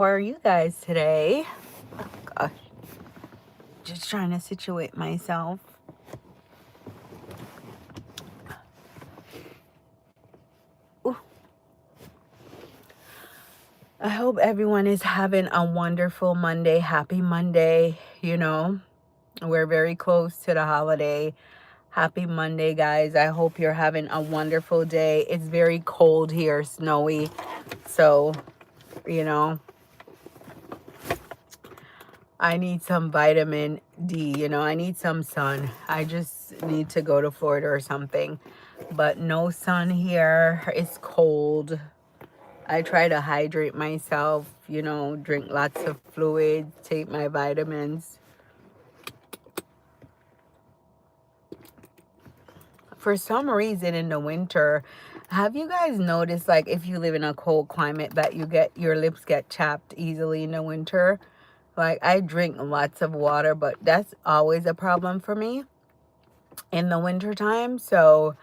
How are you guys today? Gosh, just trying to situate myself. Ooh, I hope everyone is having a wonderful Monday. Happy Monday. We're very close to the holiday. Happy Monday, guys. I hope you're having a wonderful day. It's very cold here, snowy. So, you know, I need some vitamin D. I need some sun. I just need to go to Florida or something. But no sun here. It's cold. I try to hydrate myself, drink lots of fluids, take my vitamins. For some reason in the winter, have you guys noticed, like, if you live in a cold climate, that your lips get chapped easily in the winter? Like, I drink lots of water, but that's always a problem for me in the winter time. So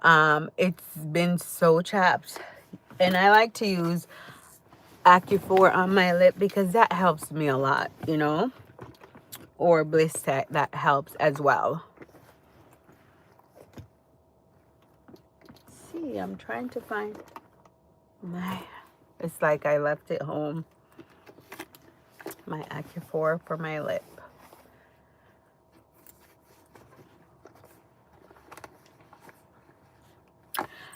it's been so chapped, and I like to use Acuphor on my lip because that helps me a lot, or Bliss Tech, that helps as well. See, I'm trying to find my, it's like I left it home, my Acuphor for my lip.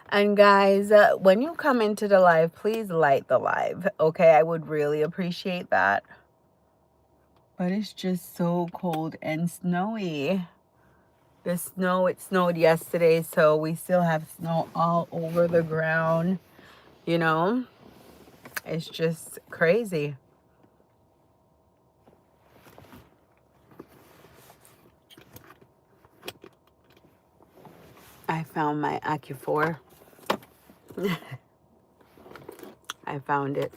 And guys, when you come into the live, please light the live, okay? I would really appreciate that. But it's just so cold and snowy. The snow, it snowed yesterday, so we still have snow all over the ground, It's just crazy. I found my Acuphor. I found it.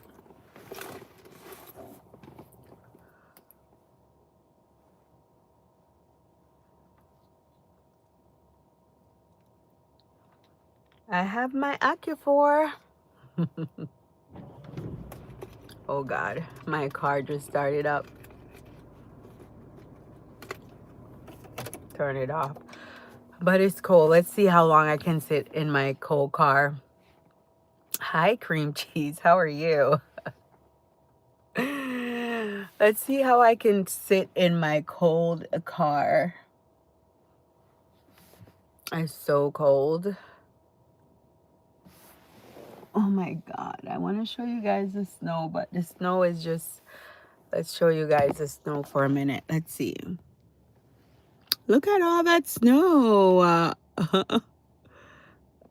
I have my Acuphor. Oh God, my car just started up. Turn it off. But it's cold. Let's see how long I can sit in my cold car. Hi, cream cheese. How are you? Let's see how I can sit in my cold car. It's so cold. Oh my God. I want to show you guys the snow, but the snow is just... Let's show you guys the snow for a minute. Let's see. Look at all that snow.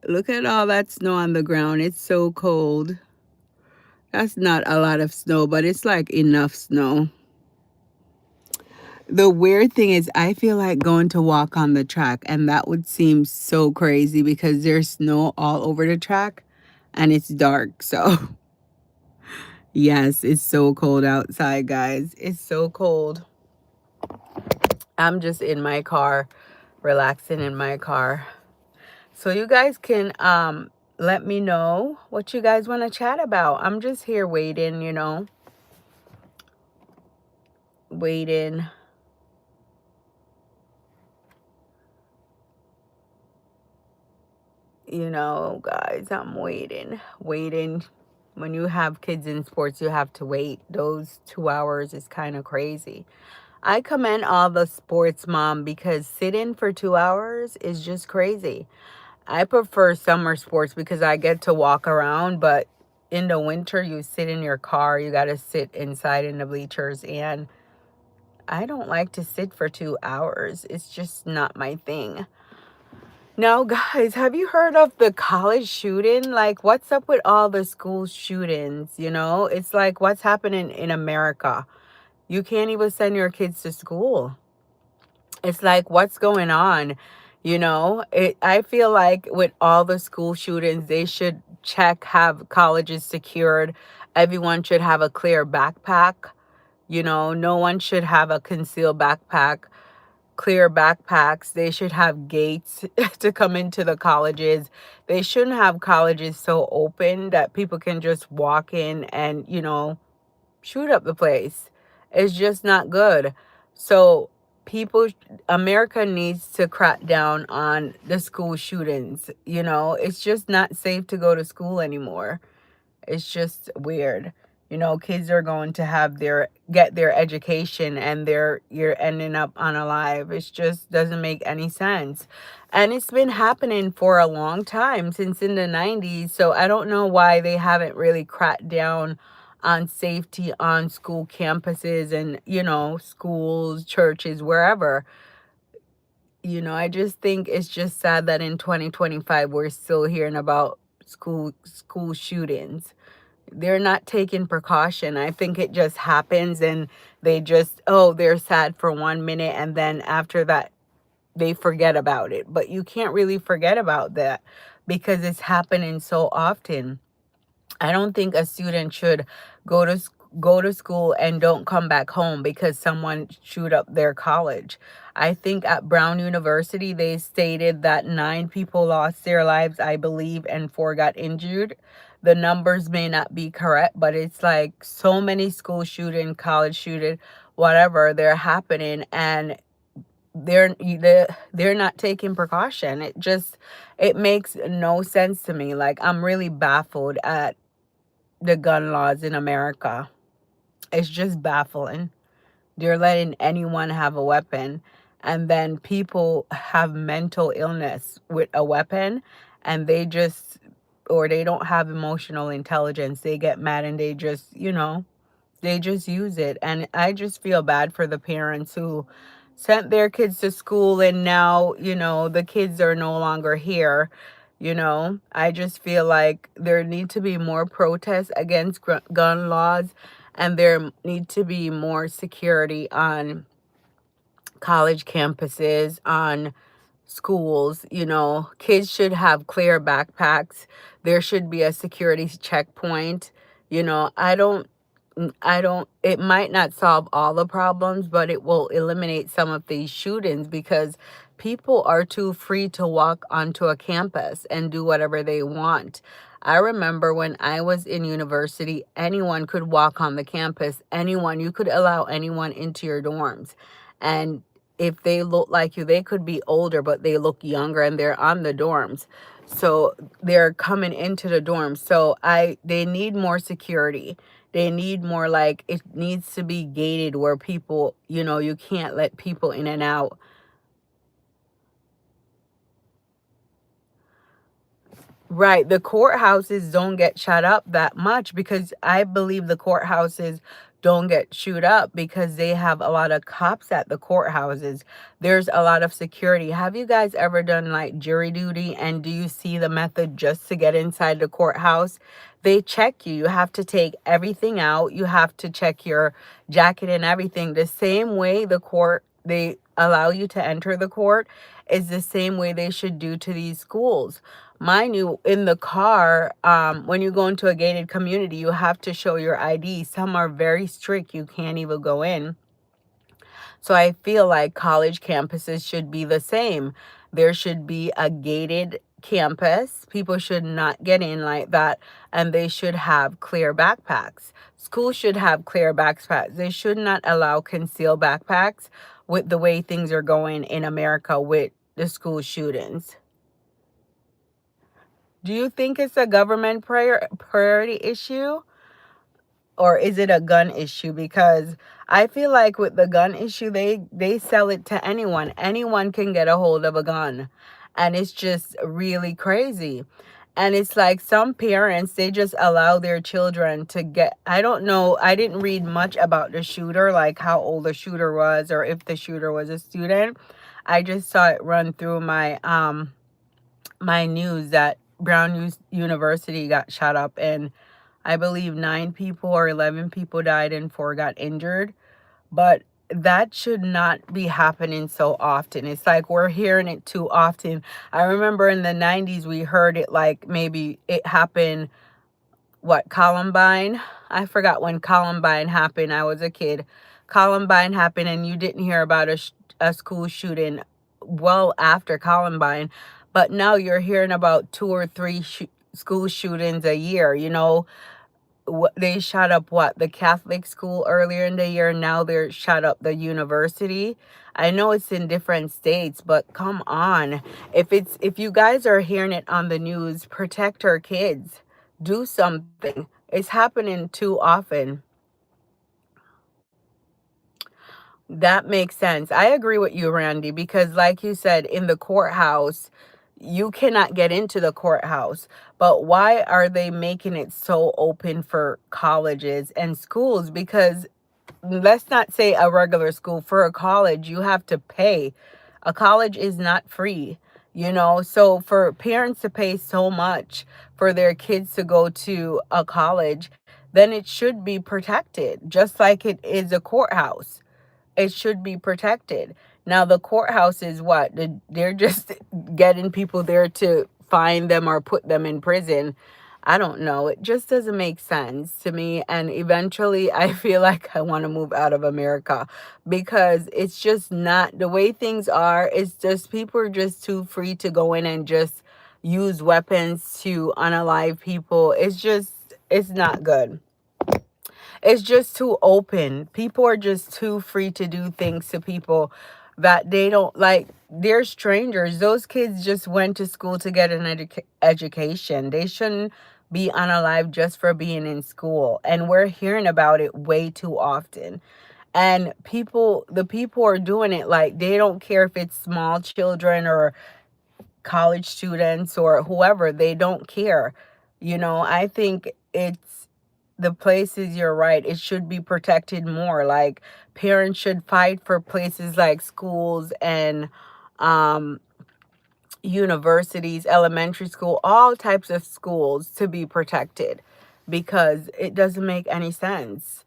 Look at all that snow on the ground. It's so cold. That's not a lot of snow, but it's like enough snow. The weird thing is I feel like going to walk on the track, and that would seem so crazy because there's snow all over the track and it's dark. So yes, it's so cold outside, guys. It's so cold. I'm just in my car, relaxing in my car. So you guys can let me know what you guys want to chat about. I'm just here waiting, waiting. Guys, I'm waiting. When you have kids in sports, you have to wait. Those 2 hours is kind of crazy. I commend all the sports mom because sitting for 2 hours is just crazy. I prefer summer sports because I get to walk around, but in the winter, you sit in your car. You got to sit inside in the bleachers, and I don't like to sit for 2 hours. It's just not my thing. Now, guys, have you heard of the college shooting? Like, what's up with all the school shootings? It's like, what's happening in America? You can't even send your kids to school. It's like, what's going on? I feel like with all the school shootings, they should have colleges secured. Everyone should have a clear backpack. No one should have a concealed backpack. Clear backpacks. They should have gates to come into the colleges. They shouldn't have colleges so open that people can just walk in and, shoot up the place. It's just not good. So people, America needs to crack down on the school shootings. You know, it's just not safe to go to school anymore. It's just weird. You know, kids are going to have get their education and you're ending up unalive. It just doesn't make any sense. And it's been happening for a long time, since in the 90s. So I don't know why they haven't really cracked down on safety on school campuses and, you know, schools, churches, wherever. You know, I just think it's just sad that in 2025 we're still hearing about school shootings. They're not taking precaution. I think it just happens and they just, oh, they're sad for 1 minute and then after that they forget about it. But you can't really forget about that because it's happening so often. I don't think a student should go to go to school and don't come back home because someone shoot up their college. I think at Brown University they stated that 9 people lost their lives, I believe, and 4 got injured. The numbers may not be correct, but it's like so many school shooting, college shooting, whatever, they're happening and they're not taking precaution. It makes no sense to me. Like, I'm really baffled at the gun laws in America. It's just baffling. They're letting anyone have a weapon, and then people have mental illness with a weapon, and or they don't have emotional intelligence. They get mad and they just, you know, they just use it. And I just feel bad for the parents who sent their kids to school and now, you know, the kids are no longer here. You know, I just feel like there need to be more protests against gun laws, and there need to be more security on college campuses, on schools. You know, kids should have clear backpacks. There should be a security checkpoint. You know, it might not solve all the problems, but it will eliminate some of these shootings because people are too free to walk onto a campus and do whatever they want. I remember when I was in university, anyone could walk on the campus. Anyone, you could allow anyone into your dorms. And if they look like you, they could be older, but they look younger and they're on the dorms. So they're coming into the dorms. So they need more security. They need more, like, it needs to be gated where people, you know, you can't let people in and out. Right. The courthouses don't get shut up that much because I believe the courthouses don't get shoot up because they have a lot of cops at the courthouses. There's a lot of security. Have you guys ever done like jury duty, and do you see the method just to get inside the courthouse? They check you. You have to take everything out. You have to check your jacket and everything. The same way they allow you to enter the court is the same way they should do to these schools. Mind you, in the car, when you go into a gated community, you have to show your ID. Some are very strict. You can't even go in. So I feel like college campuses should be the same. There should be a gated campus. People should not get in like that. And they should have clear backpacks. Schools should have clear backpacks. They should not allow concealed backpacks with the way things are going in America with the school shootings. Do you think it's a government priority issue, or is it a gun issue? Because I feel like with the gun issue, they sell it to anyone. Anyone can get a hold of a gun, and it's just really crazy. And it's like some parents, they just allow their children to get, I don't know, I didn't read much about the shooter, like how old the shooter was or if the shooter was a student. I just saw it run through my news that University got shot up, and I believe 9 people or 11 people died and 4 got injured. But that should not be happening so often. It's like we're hearing it too often. I remember in the 90s we heard it, like maybe it happened, what, Columbine? I forgot when Columbine happened. I was a kid. Columbine happened and you didn't hear about a school shooting well after Columbine. But now you're hearing about 2 or 3 school shootings a year, you know. they shut up what, the Catholic school earlier in the year. Now they're shut up the university. I know it's in different states, but come on. If you guys are hearing it on the news, protect our kids. Do something. It's happening too often. That makes sense. I agree with you, Randy, because like you said, in the courthouse, you cannot get into the courthouse. But why are they making it so open for colleges and schools? Because let's not say a regular school, for a college, you have to pay. A college is not free, so for parents to pay so much for their kids to go to a college, then it should be protected, just like it is a courthouse. It should be protected. Now, the courthouse is what? They're just getting people there to fine them or put them in prison. I don't know. It just doesn't make sense to me. And eventually, I feel like I want to move out of America because it's just not the way things are. It's just people are just too free to go in and just use weapons to unalive people. It's not good. It's just too open. People are just too free to do things to people that they don't like. They're strangers. Those kids just went to school to get an education. They shouldn't be unalive just for being in school. And we're hearing about it way too often. And the people are doing it like they don't care if it's small children or college students or whoever. They don't care. I think it's the places, you're right, it should be protected more. Like, parents should fight for places like schools and um universities, elementary school, all types of schools to be protected, because it doesn't make any sense.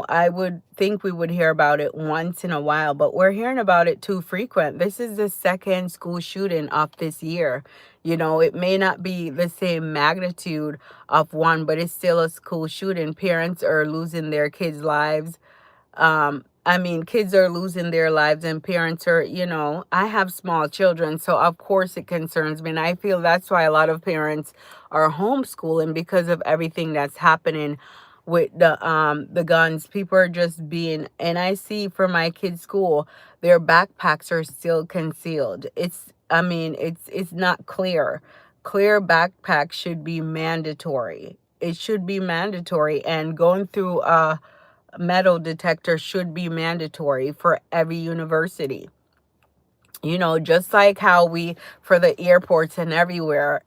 I would think we would hear about it once in a while, but we're hearing about it too frequent. This is the second school shooting of this year. It may not be the same magnitude of one, but it's still a school shooting. Parents are losing their kids' lives. I mean, kids are losing their lives and parents are, I have small children, so of course it concerns me. And I feel that's why a lot of parents are homeschooling, because of everything that's happening with the guns. People are just being, and I see for my kids' school, their backpacks are still concealed. It's not clear. Clear backpacks should be mandatory. It should be mandatory, and going through metal detector should be mandatory for every university. Just like how we, for the airports and everywhere,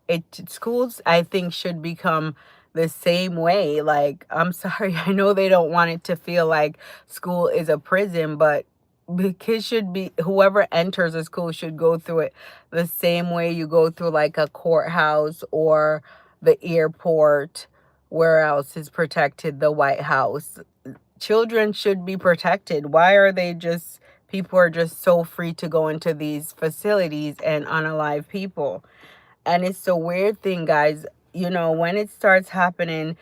schools, I think, should become the same way. Like, I'm sorry, I know they don't want it to feel like school is a prison, but the kids should be, whoever enters a school should go through it the same way you go through like a courthouse or the airport. Where else is protected? The White House. Children should be protected. Why are they just, people are just so free to go into these facilities and unalive people? And it's a weird thing, guys. When it starts happening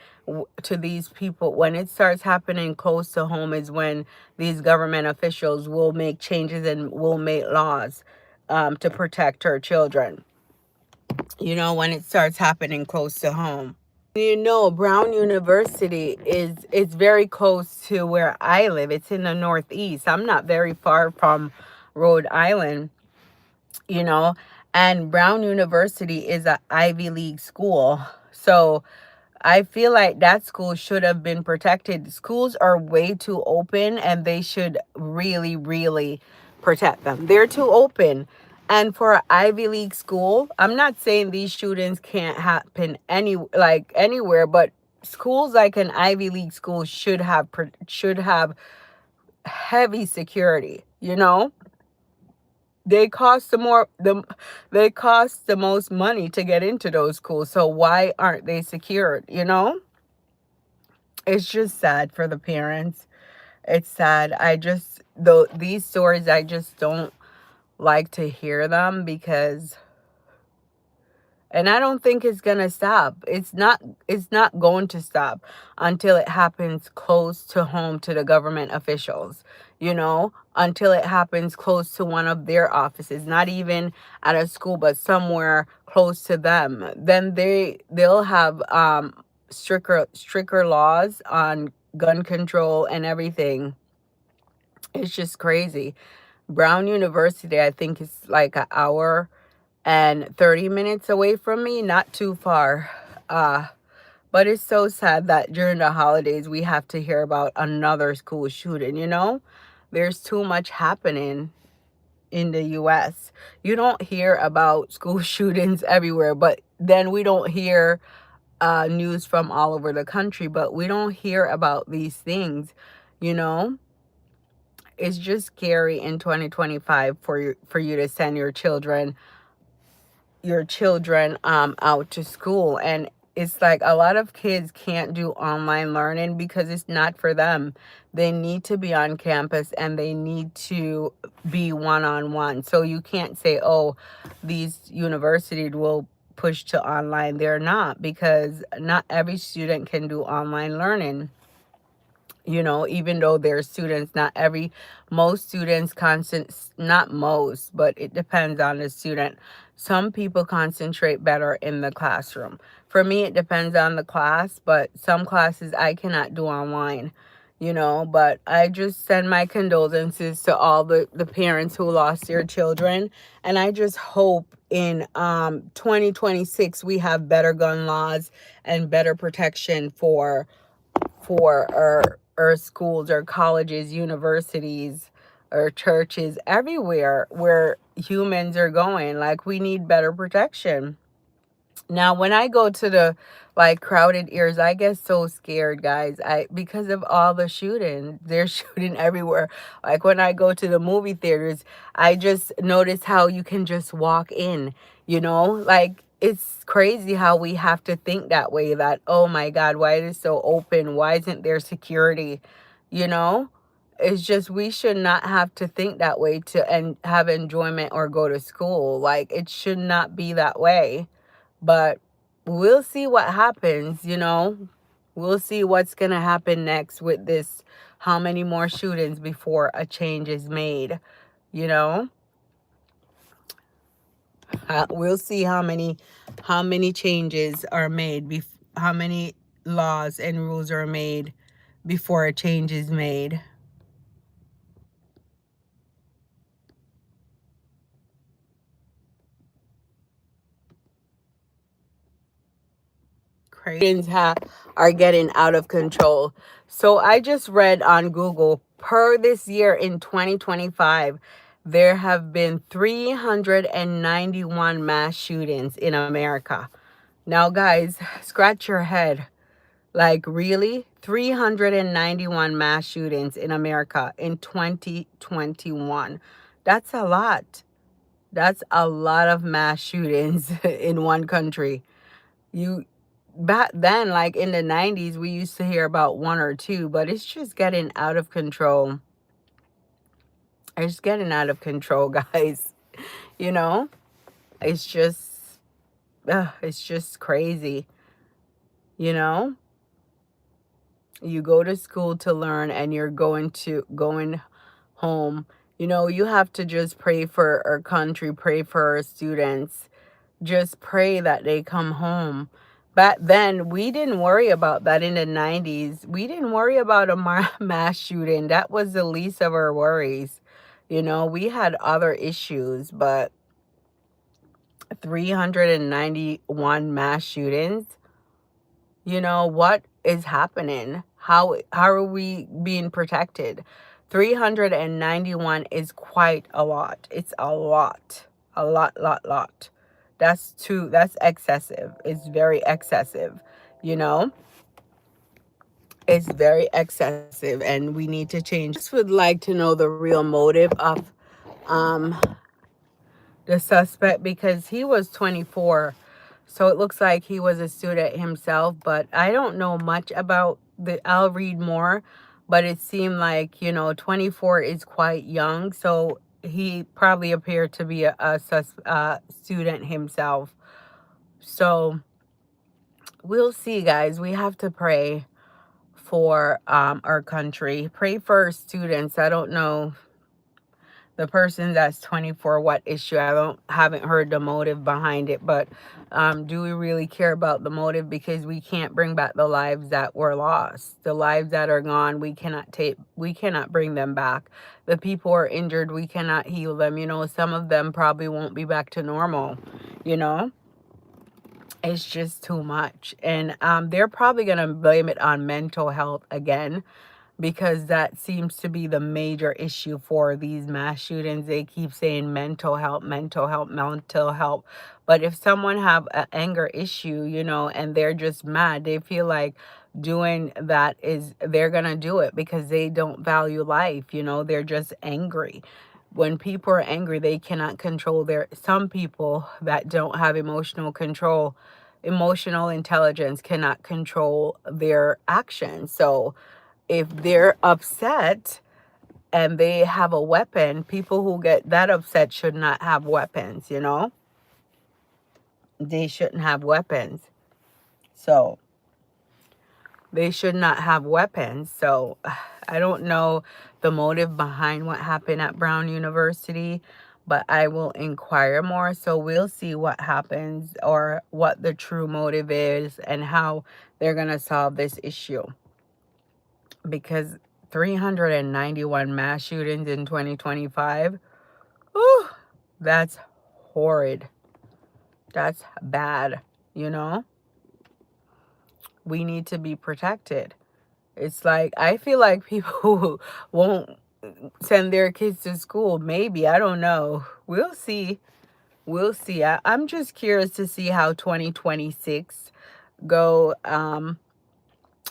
to these people, when it starts happening close to home, is when these government officials will make changes and will make laws to protect our children. When it starts happening close to home. Brown University is very close to where I live. It's in the Northeast. I'm not very far from Rhode Island, you know, and Brown University is a Ivy League school. So I feel like that school should have been protected. Schools are way too open, and they should really, really protect them. They're too open. And for an Ivy League school, I'm not saying these shootings can't happen anywhere, but schools like an Ivy League school should have heavy security. They cost they cost the most money to get into those schools. So why aren't they secured? It's just sad for the parents. It's sad. Though these stories, I just don't like to hear them, because, and I don't think it's going to stop. It's not going to stop until it happens close to home to the government officials, until it happens close to one of their offices, not even at a school, but somewhere close to them. Then they'll have stricter laws on gun control and everything. It's just crazy. Brown University, I think, is like an hour and 30 minutes away from me, not too far. Uh, but it's so sad that during the holidays we have to hear about another school shooting, you know? There's too much happening in the US. You don't hear about school shootings everywhere, but then we don't hear news from all over the country, but we don't hear about these things, you know? It's just scary in 2025 for you to send your children out to school. And it's like a lot of kids can't do online learning because it's not for them. They need to be on campus and they need to be one-on-one. So you can't say, oh, these universities will push to online. They're not, because not every student can do online learning. You know, even though they're students, most students not most, but it depends on the student. Some people concentrate better in the classroom. For me, it depends on the class, but some classes I cannot do online, you know. But I just send my condolences to all the parents who lost their children. And I just hope in 2026 we have better gun laws and better protection for our schools or colleges, universities, or churches, everywhere where humans are going. Like, we need better protection. Now, when I go to the like crowded areas, I get so scared, guys. Because of all the shooting, they're shooting everywhere. Like when I go to the movie theaters, I just notice how you can just walk in, you know? Like, it's crazy how we have to think that way, that, oh my God, why is it so open? Why isn't there security? You know? It's just, we should not have to think that way to and have enjoyment or go to school. Like, it should not be that way. But we'll see what happens, you know. We'll see what's going to happen next with this. How many more shootings before a change is made, you know? We'll see how many changes are made, how many laws and rules are made before a change is made. Are getting out of control. So I just read on Google, per this year in 2025, there have been 391 mass shootings in America. Now, guys, scratch your head. Like, really? 391 mass shootings in America in 2021. That's a lot. That's a lot of mass shootings in one country. You Back then, like in the 90s, we used to hear about one or two, but it's just getting out of control. It's getting out of control, guys. You know, it's just it's just crazy. You know, you go to school to learn and you're going home. You know, you have to just pray for our country, pray for our students, just pray that they come home. Back then, we didn't worry about that. In the 90s, we didn't worry about a mass shooting. That was the least of our worries. You know, we had other issues, but 391 mass shootings, you know, what is happening? How are we being protected? 391 is quite a lot. It's a lot. A lot. That's excessive. It's very excessive, you know? It's very excessive and we need to change. I just would like to know the real motive of um the suspect, because he was 24. So it looks like he was a student himself, but I don't know much about I'll read more, but it seemed like, 24 is quite young. So he probably appeared to be a student himself. So we'll see, guys. We have to pray for our country. Pray for our students. I don't know. The person that's 24, what issue? Haven't heard the motive behind it, but do we really care about the motive? Because we can't bring back the lives that were lost. The lives that are gone, we cannot bring them back. The people who are injured, we cannot heal them. You know, some of them probably won't be back to normal, you know? It's just too much. And they're probably going to blame it on mental health again, because that seems to be the major issue for these mass shootings. They keep saying mental health, mental health, mental health. But if someone have an anger issue, you know, and they're just mad, they feel like doing that they're going to do it because they don't value life. You know, they're just angry. When people are angry, they cannot control some people that don't have emotional intelligence cannot control their actions. So if they're upset and they have a weapon, people who get that upset should not have weapons, you know? They shouldn't have weapons. So they should not have weapons. So I don't know the motive behind what happened at Brown University, but I will inquire more. So we'll see what happens or what the true motive is and how they're going to solve this issue. Because 391 mass shootings in 2025, whew, that's horrid. That's bad, you know? We need to be protected. It's like, I feel like people won't send their kids to school. Maybe, I don't know. We'll see. We'll see. I'm just curious to see how 2026 go,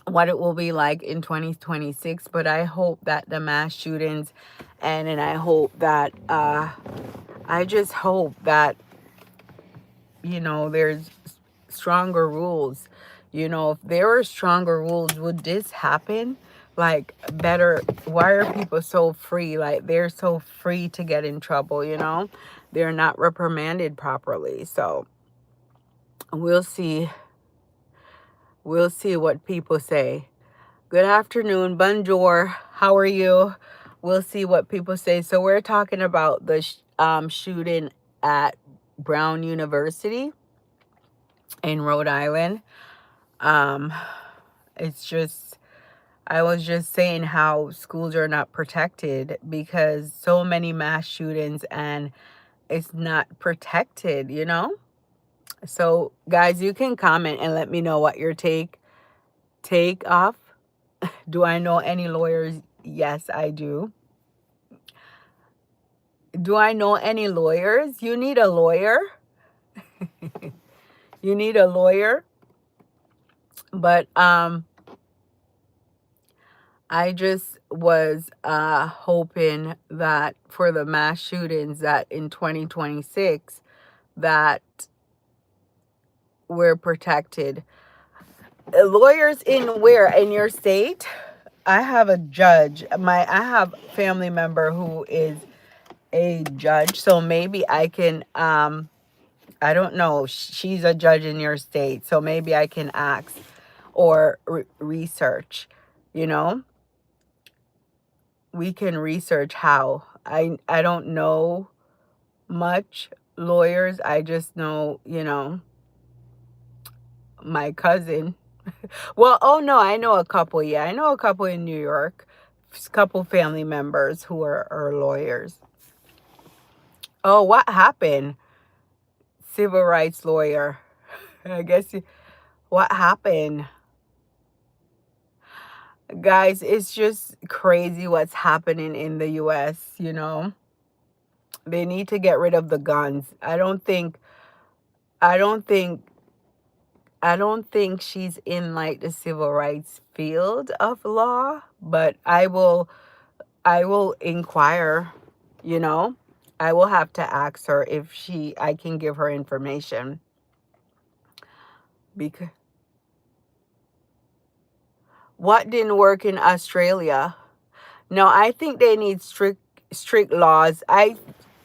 what it will be like in 2026. But I hope that the mass shootings and I hope that I just hope that, you know, there's stronger rules. You know, if there were stronger rules, would this happen? Like, better, why are people so free? Like, they're so free to get in trouble, you know? They're not reprimanded properly. So we'll see. We'll see what people say. Good afternoon, bonjour. How are you? We'll see what people say. So we're talking about the shooting at Brown University in Rhode Island. It's just, I was just saying how schools are not protected because so many mass shootings and it's not protected, you know? So guys, you can comment and let me know what your take off. Do I know any lawyers? Yes, I do. Do I know any lawyers? You need a lawyer. You need a lawyer. But I just was hoping that for the mass shootings that in 2026 that we're protected. Lawyers in where? In your state? I have a judge. I have family member who is a judge, so maybe I can I don't know. She's a judge in your state, so maybe I can ask or research, you know? We can research how. I don't know much lawyers. I just know, you know, my cousin. Well, oh no, I know a couple. Yeah, I know a couple in New York. A couple family members who are lawyers. Oh, what happened? Civil rights lawyer. I guess what happened? Guys, it's just crazy what's happening in the US, you know? They need to get rid of the guns. I don't think I don't think she's in like the civil rights field of law, but I will inquire, you know. I will have to ask her if I can give her information. Because what didn't work in Australia? No, I think they need strict laws. I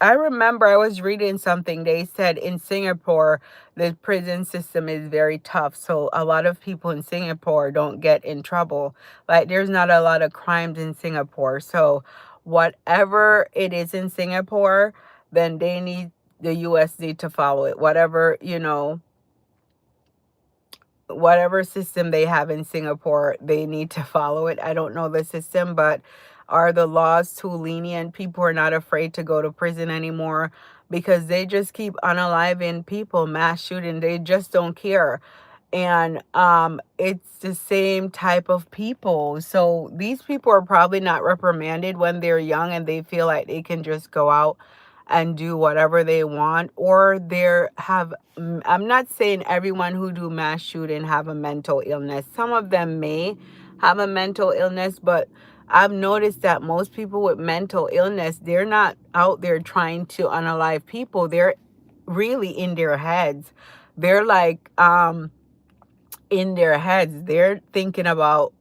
remember I was reading something. They said in Singapore the prison system is very tough, so a lot of people in Singapore don't get in trouble. Like, there's not a lot of crimes in Singapore. So whatever it is in Singapore, then the US need to follow it. Whatever, whatever system they have in Singapore, they need to follow it. I don't know the system, but are the laws too lenient? People are not afraid to go to prison anymore because they just keep unaliving people, mass shooting. They just don't care. And it's the same type of people. So these people are probably not reprimanded when they're young and they feel like they can just go out and do whatever they want, or I'm not saying everyone who do mass shooting have a mental illness. Some of them may have a mental illness, but I've noticed that most people with mental illness, they're not out there trying to unalive people. They're really in their heads. They're like in their heads. They're thinking about,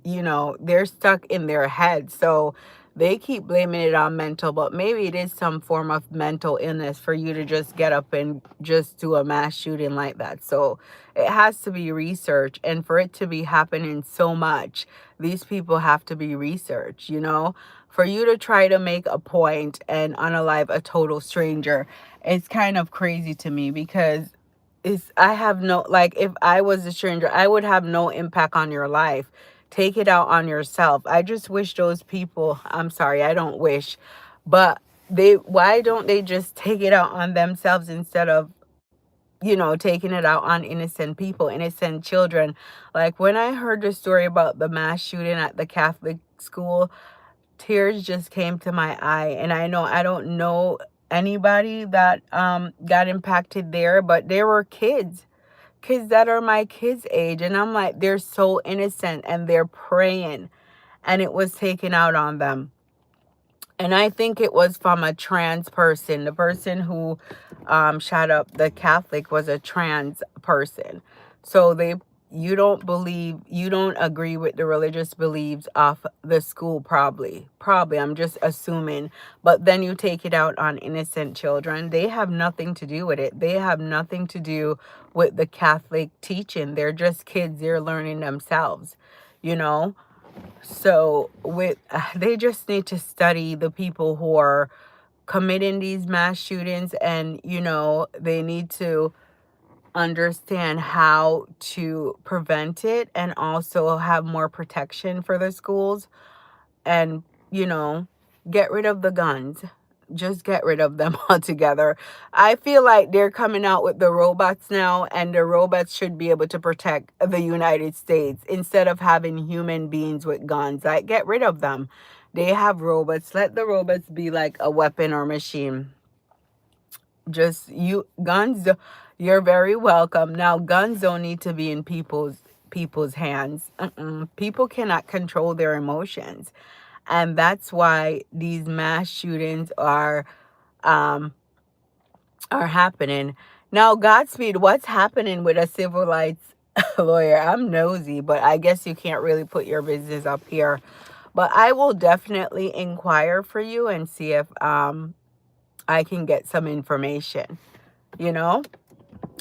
they're stuck in their head. So they keep blaming it on mental, but maybe it is some form of mental illness for you to just get up and just do a mass shooting like that. So it has to be researched. And for it to be happening so much, these people have to be researched, For you to try to make a point and unalive a total stranger, it's kind of crazy to me because I have no, like, if I was a stranger, I would have no impact on your life. Take it out on yourself. I just wish those people, I'm sorry, I don't wish, but why don't they just take it out on themselves instead of, taking it out on innocent people, innocent children? Like when I heard the story about the mass shooting at the Catholic school, tears just came to my eye. And I don't know anybody that got impacted there, but there were kids that are my kids' age, and I'm like, they're so innocent and they're praying, and it was taken out on them. And I think it was from a trans person. The person who shot up the Catholic was a trans person. So you don't agree with the religious beliefs of the school, probably, I'm just assuming. But then you take it out on innocent children. They have nothing to do with it. They have nothing to do with the Catholic teaching. They're just kids. They're learning themselves, you know. So they just need to study the people who are committing these mass shootings, and they need to understand how to prevent it and also have more protection for the schools, and get rid of the guns. Just get rid of them altogether. I feel like they're coming out with the robots now, and the robots should be able to protect the United States instead of having human beings with guns. Like, get rid of them. They have robots. Let the robots be like a weapon or machine. Just guns, you're very welcome. Now, guns don't need to be in people's hands. People cannot control their emotions. And that's why these mass shootings are happening. Now, Godspeed, what's happening with a civil rights lawyer? I'm nosy, but I guess you can't really put your business up here. But I will definitely inquire for you and see if I can get some information.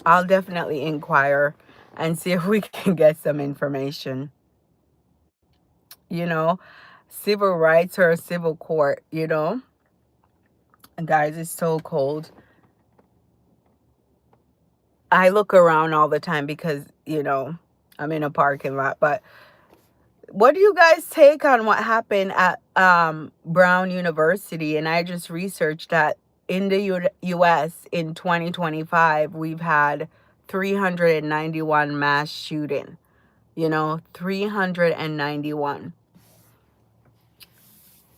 I'll definitely inquire and see if we can get some information. You know, civil rights or a civil court, Guys, it's so cold. I look around all the time because, I'm in a parking lot. But what do you guys take on what happened at Brown University? And I just researched that in the U.S. in 2025, we've had 391 mass shooting. 391.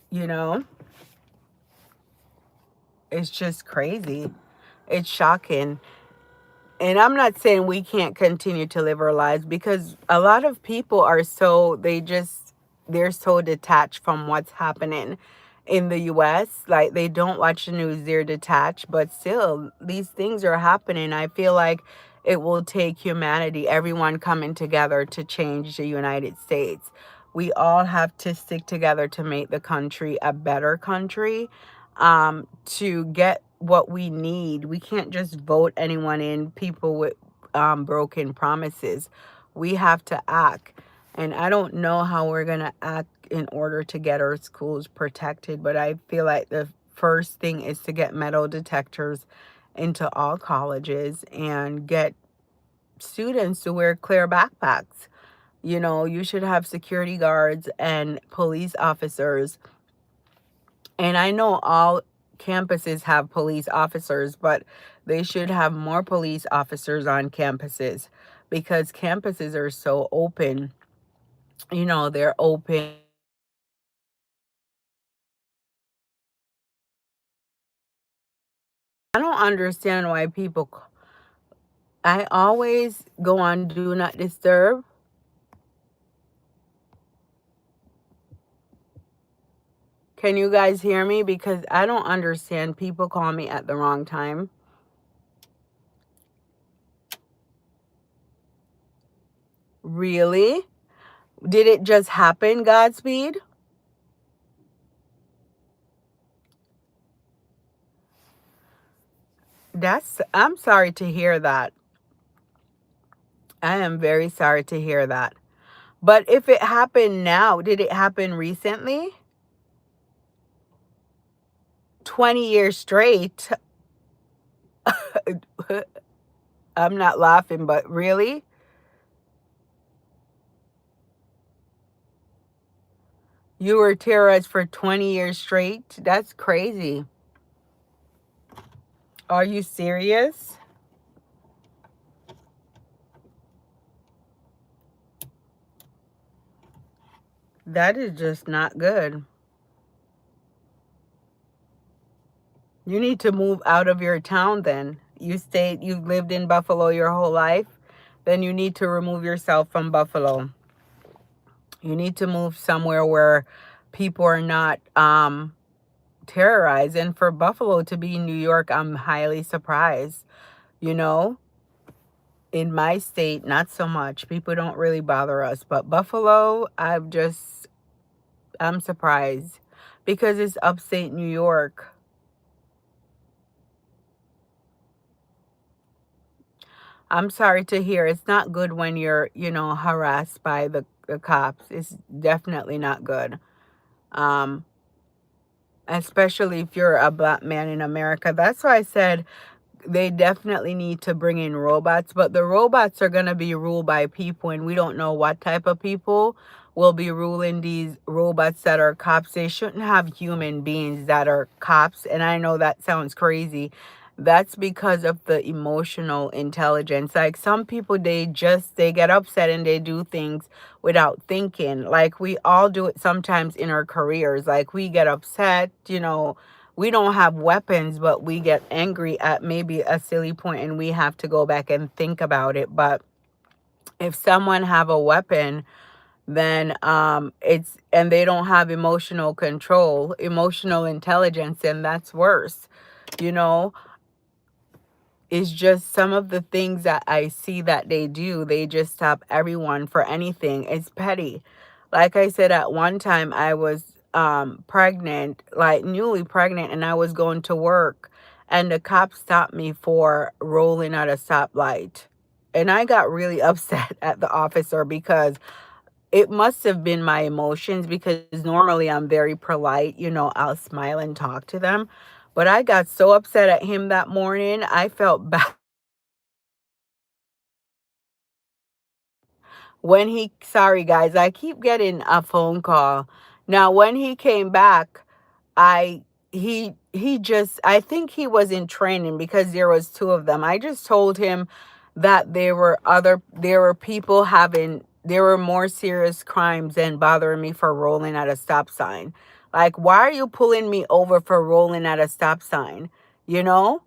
You know, it's just crazy. It's shocking. And I'm not saying we can't continue to live our lives, because a lot of people are they're so detached from what's happening in the US. Like, they don't watch the news, they're detached, but still these things are happening. I feel like it will take humanity, everyone coming together to change the United States. We all have to stick together to make the country a better country, to get what we need. We can't just vote anyone in, people with broken promises. We have to act. And I don't know how we're going to act in order to get our schools protected. But I feel like the first thing is to get metal detectors into all colleges and get students to wear clear backpacks. You know, you should have security guards and police officers. And I know all campuses have police officers, but they should have more police officers on campuses because campuses are so open. You know, they're open. I don't understand why people. I always go on Do Not Disturb. Can you guys hear me? Because I don't understand. People call me at the wrong time. Really? Did it just happen, Godspeed? I'm sorry to hear that. I am very sorry to hear that. But if it happened now, did it happen recently? 20 years straight. I'm not laughing, but really? You were terrorized for 20 years straight? That's crazy. Are you serious? That is just not good. You need to move out of your town then. You've lived in Buffalo your whole life, then you need to remove yourself from Buffalo. You need to move somewhere where people are not terrorized. And for Buffalo to be in New York, I'm highly surprised. You know, in my state, not so much. People don't really bother us. But Buffalo, I'm surprised because it's upstate New York. I'm sorry to hear. It's not good when you're, harassed by the cops. It's definitely not good. Um, Especially if you're a black man in America. That's why I said they definitely need to bring in robots, but the robots are going to be ruled by people, and we don't know what type of people will be ruling these robots that are cops. They shouldn't have human beings that are cops, and I know that sounds crazy. That's because of the emotional intelligence. Like some people, they get upset and they do things without thinking. Like we all do it sometimes in our careers. Like we get upset, we don't have weapons, but we get angry at maybe a silly point and we have to go back and think about it. But if someone have a weapon, then it's and they don't have emotional control, emotional intelligence, and that's worse. You know, it's just some of the things that I see that they do. They just stop everyone for anything. It's petty. Like I said, at one time I was pregnant, like newly pregnant, and I was going to work, and the cop stopped me for rolling at a stoplight. And I got really upset at the officer because it must have been my emotions, because normally I'm very polite, I'll smile and talk to them. But I got so upset at him that morning. I felt bad. Sorry guys, I keep getting a phone call. Now, when he came back, I he just I think he was in training because there was two of them. I just told him that there were more serious crimes than bothering me for rolling at a stop sign. Like, why are you pulling me over for rolling at a stop sign? You know?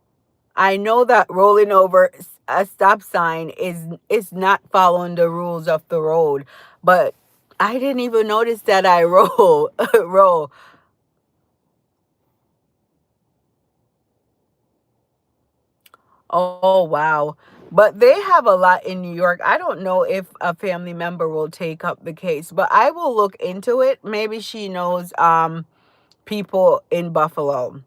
I know that rolling over a stop sign is not following the rules of the road, but I didn't even notice that I roll. Oh, wow. But they have a lot in New York. I don't know if a family member will take up the case, but I will look into it. Maybe she knows people in Buffalo.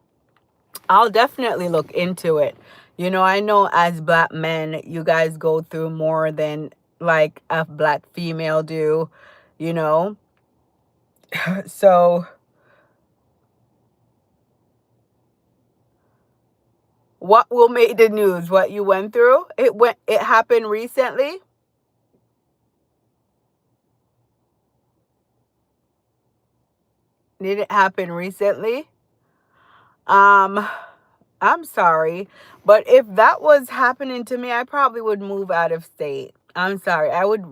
I'll definitely look into it. I know as black men, you guys go through more than like a black female do, you know. So what will make the news? What you went through? It happened recently? Did it happen recently? Um, I'm sorry, but if that was happening to me, I probably would move out of state. I'm sorry. I would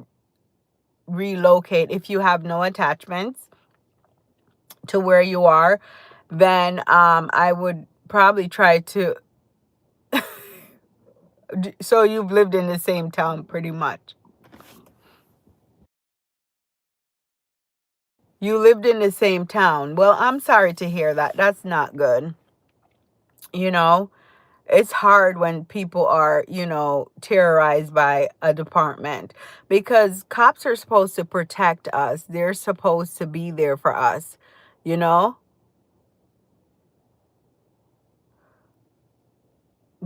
relocate. If you have no attachments to where you are, then I would probably try to. So you've lived in the same town pretty much. You lived in the same town. Well, I'm sorry to hear that. That's not good. You know, it's hard when people are, terrorized by a department, because cops are supposed to protect us. They're supposed to be there for us, you know?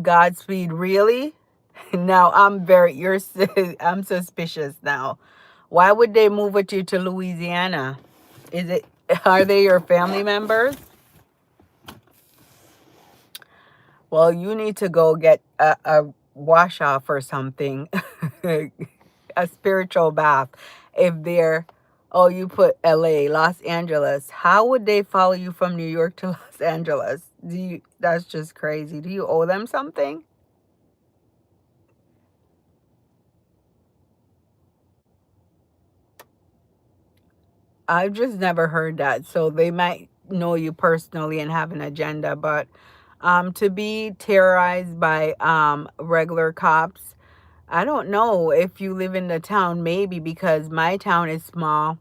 Godspeed, really? Now I'm suspicious now. Why would they move with you to Louisiana? Is it, are they your family members? Well, you need to go get a wash off or something, a spiritual bath. If they're, oh, you put LA, Los Angeles. How would they follow you from New York to Los Angeles? That's just crazy. Do you owe them something? I've just never heard that. So they might know you personally and have an agenda, but to be terrorized by regular cops, I don't know if you live in the town, maybe, because my town is small.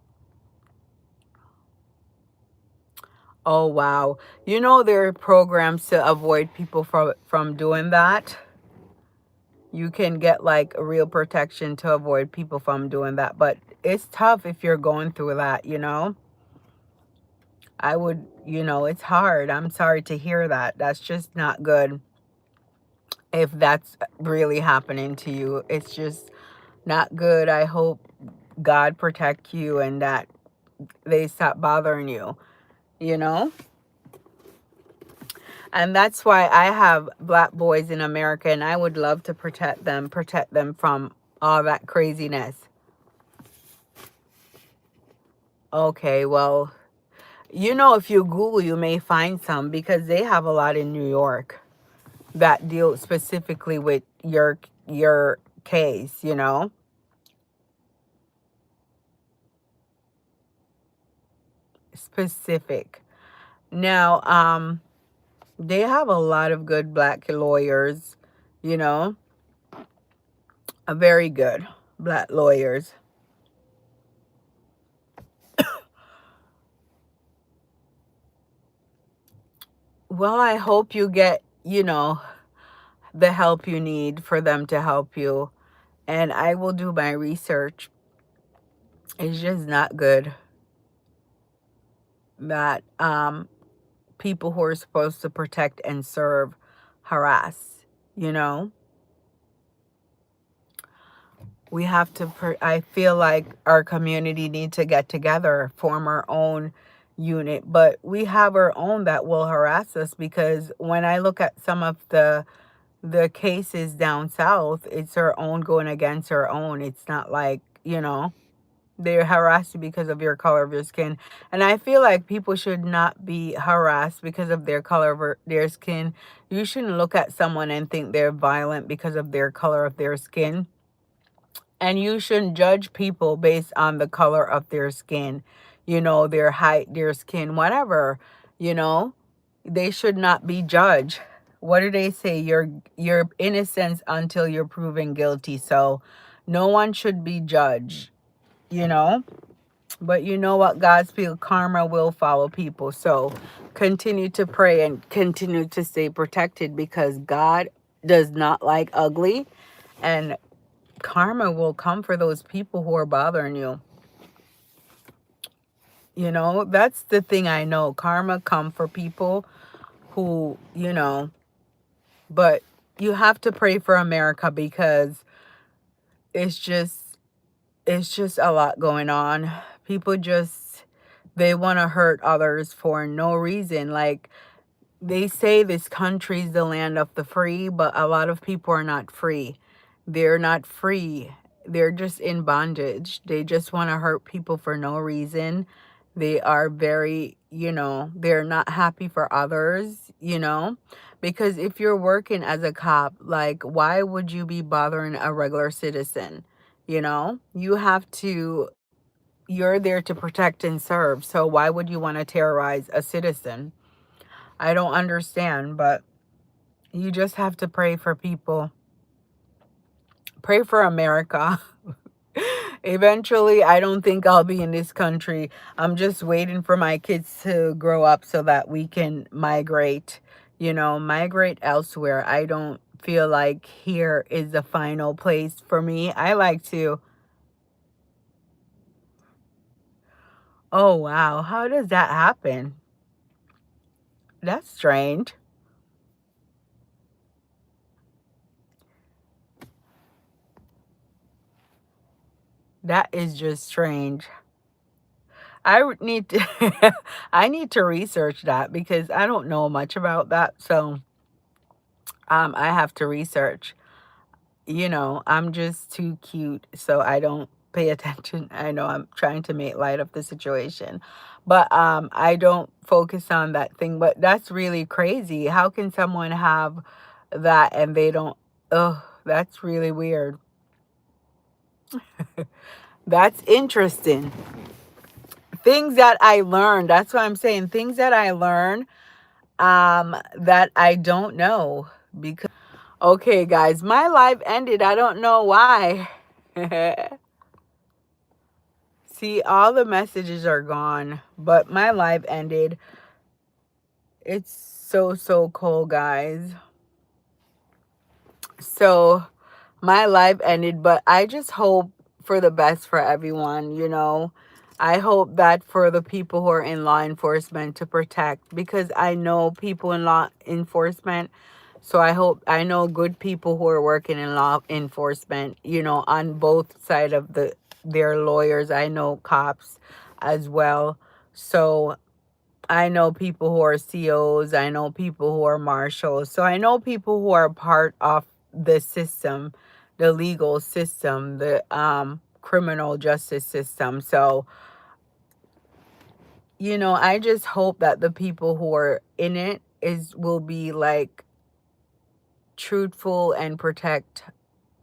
Oh, wow. There are programs to avoid people from doing that. You can get like a real protection to avoid people from doing that. But it's tough if you're going through that. I would, it's hard. I'm sorry to hear that. That's just not good if that's really happening to you. It's just not good. I hope God protect you and that they stop bothering you, you know? And that's why I have black boys in America, and I would love to protect them from all that craziness. Okay, well, if you Google, you may find some, because they have a lot in New York that deal specifically with your case. Specific. Now, they have a lot of good black lawyers, you know, very good black lawyers. Well, I hope you get, the help you need for them to help you. And I will do my research. It's just not good that people who are supposed to protect and serve harass, you know? We have to, I feel like our community need to get together, form our own unit, but we have our own that will harass us, because when I look at some of the cases down south, it's our own going against our own. It's not like, they harass you because of your color of your skin. And I feel like people should not be harassed because of their color of their skin. You shouldn't look at someone and think they're violent because of their color of their skin. And you shouldn't judge people based on the color of their skin, their height, their skin, whatever, you know. They should not be judged. What do they say? You're innocent until you're proven guilty. So no one should be judged, you know. But you know what? God's people, karma will follow people. So continue to pray and continue to stay protected, because God does not like ugly, and karma will come for those people who are bothering you. That's the thing I know. Karma come for people who, but you have to pray for America, because it's just it's just a lot going on. People just They want to hurt others for no reason. Like, they say this country's the land of the free, but a lot of people are not free. They're not free. They're just in bondage. They just want to hurt people for no reason. They are very, they're not happy for others. Because if you're working as a cop, like, why would you be bothering a regular citizen? You have to, you're there to protect and serve. So why would you want to terrorize a citizen? I don't understand, but you just have to pray for people. Pray for America. Eventually, I don't think I'll be in this country. I'm just waiting for my kids to grow up so that we can migrate elsewhere. I don't feel like here is the final place for me. I like to. Oh, wow. How does that happen? That's strange. That is just strange. Need to I need to research that because I don't know much about that. So I have to research. I'm just too cute, so I don't pay attention. I know I'm trying to make light of the situation. But I don't focus on that thing. But that's really crazy. How can someone have that and they don't? Oh, that's really weird. That's interesting. Things that I learned. That's what I'm saying. Things that I learned that I don't know. Because okay, guys, my life ended. I don't know why. See, all the messages are gone, but my life ended. It's so cold, guys. So my life ended, but I just hope for the best for everyone. I hope that for the people who are in law enforcement to protect, because I know people in law enforcement. So I know good people who are working in law enforcement, on both side of their lawyers. I know cops as well. So I know people who are COs. I know people who are marshals. So I know people who are part of the system, the legal system, the criminal justice system. So, I just hope that the people who are in it will be like truthful and protect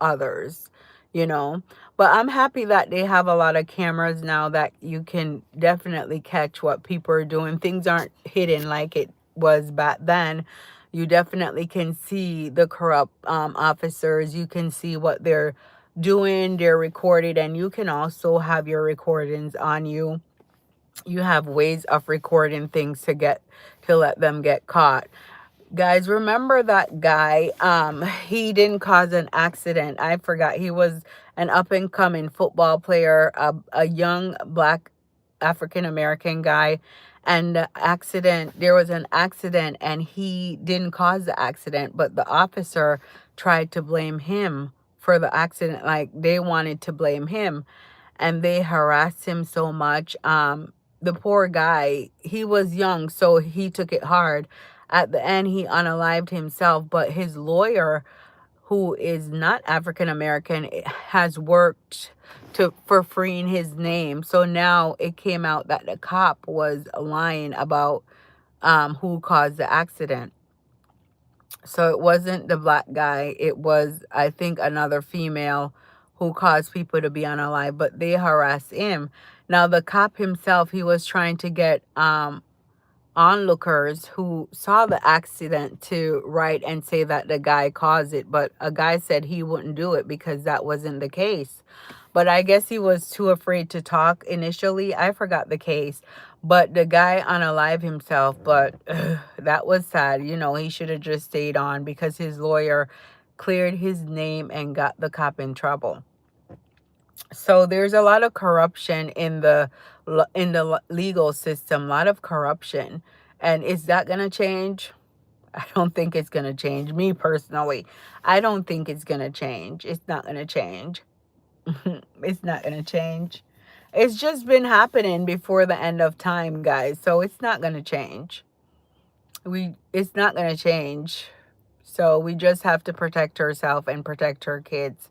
others, you know. But I'm happy that they have a lot of cameras now that you can definitely catch what people are doing. Things aren't hidden like it was back then. You definitely can see the corrupt officers. You can see what they're doing. They're recorded, and you can also have your recordings on you. You have ways of recording things to let them get caught. Guys, remember that guy? He didn't cause an accident. I forgot. He was an up and coming football player, a young black African American guy. And there was an accident, and he didn't cause the accident, but the officer tried to blame him for the accident. Like, they wanted to blame him, and they harassed him so much. The poor guy, he was young, so he took it hard. At the end, he unalived himself, but his lawyer, who is not African American, has worked for freeing his name. So now it came out that the cop was lying about who caused the accident. So it wasn't the black guy. It was, I think, another female who caused people to be unalive, but they harassed him. Now, the cop himself, he was trying to get onlookers who saw the accident to write and say that the guy caused it, but a guy said he wouldn't do it because that wasn't the case. But I guess he was too afraid to talk initially. I forgot the case, but the guy unalive himself. But that was sad. He should have just stayed on because his lawyer cleared his name and got the cop in trouble. So there's a lot of corruption in the legal system, a lot of corruption. And is that going to change? I don't think it's going to change. Me personally, I don't think it's going to change. It's not going to change. It's not going to change. It's just been happening before the end of time, guys. So it's not going to change. It's not going to change. So we just have to protect ourselves and protect our kids,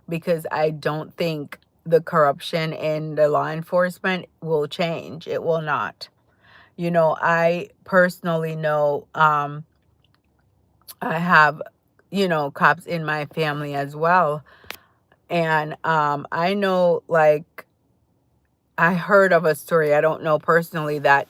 because I don't think the corruption in the law enforcement will change. It will not. You know, I personally know, I have, cops in my family as well. And I know, like, I heard of a story, I don't know personally, that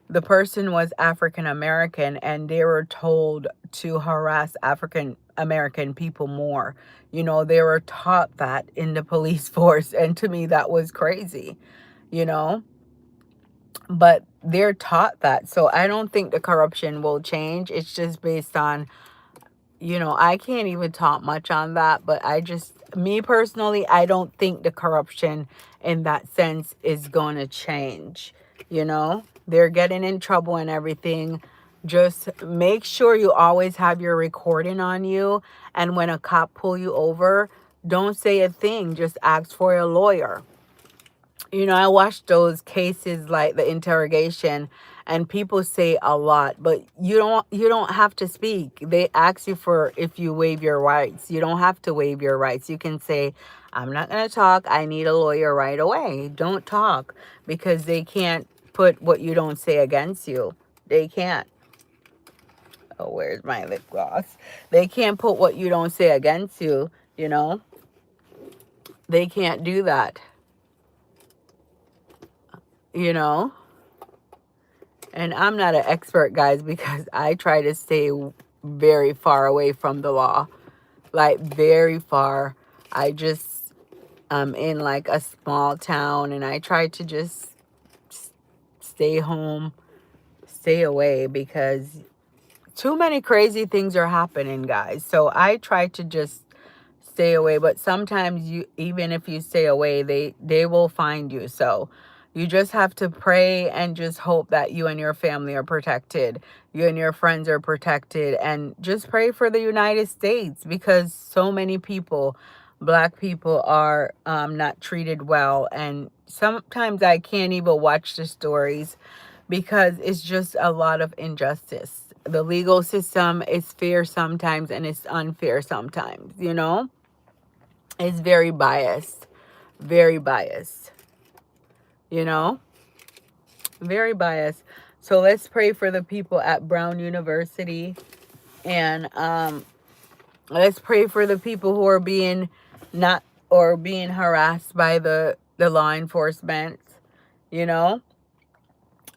the person was African American and they were told to harass African American people more. You know, they were taught that in the police force. And to me, that was crazy, you know, but they're taught that. So I don't think the corruption will change. It's just based on, I can't even talk much on that, but me personally, I don't think the corruption in that sense is going to change. They're getting in trouble and everything. Just make sure you always have your recording on you. And when a cop pull you over, don't say a thing. Just ask for a lawyer. I watched those cases like the interrogation, and people say a lot, but you don't have to speak. They ask you for if you waive your rights. You don't have to waive your rights. You can say, I'm not going to talk. I need a lawyer right away. Don't talk, because they can't put what you don't say against you. They can't. Oh, where's my lip gloss? They can't put what you don't say against you, you know? They can't do that, you know? And I'm not an expert, guys, because I try to stay very far away from the law. Like, very far. I just in like a small town, and I try to just stay home, stay away, because too many crazy things are happening, guys. So I try to just stay away, but sometimes even if you stay away, they will find you. So you just have to pray and just hope that you and your family are protected, you and your friends are protected, and just pray for the United States, because so many people, black people, are not treated well. And sometimes I can't even watch the stories, because it's just a lot of injustice. The legal system is fair sometimes and it's unfair sometimes, It's very biased. Very biased. You know? Very biased. So let's pray for the people at Brown University. And let's pray for the people who are being harassed by the law enforcement, you know?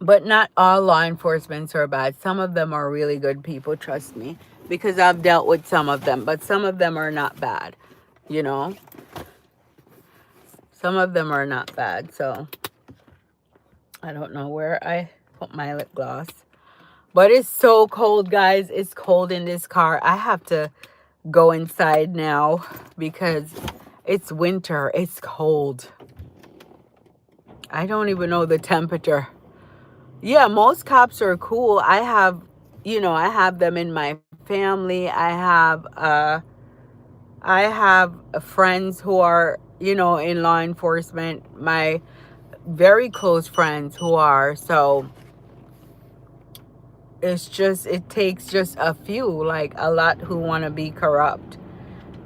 But not all law enforcement are bad. Some of them are really good people, trust me. Because I've dealt with some of them. But some of them are not bad, you know? Some of them are not bad. So I don't know where I put my lip gloss. But it's so cold, guys. It's cold in this car. I have to go inside now because it's winter. It's cold. I don't even know the temperature. Yeah, most cops are cool. I have them in my family. I have friends who are, in law enforcement. My very close friends who are. So it takes just a few, like a lot, who want to be corrupt.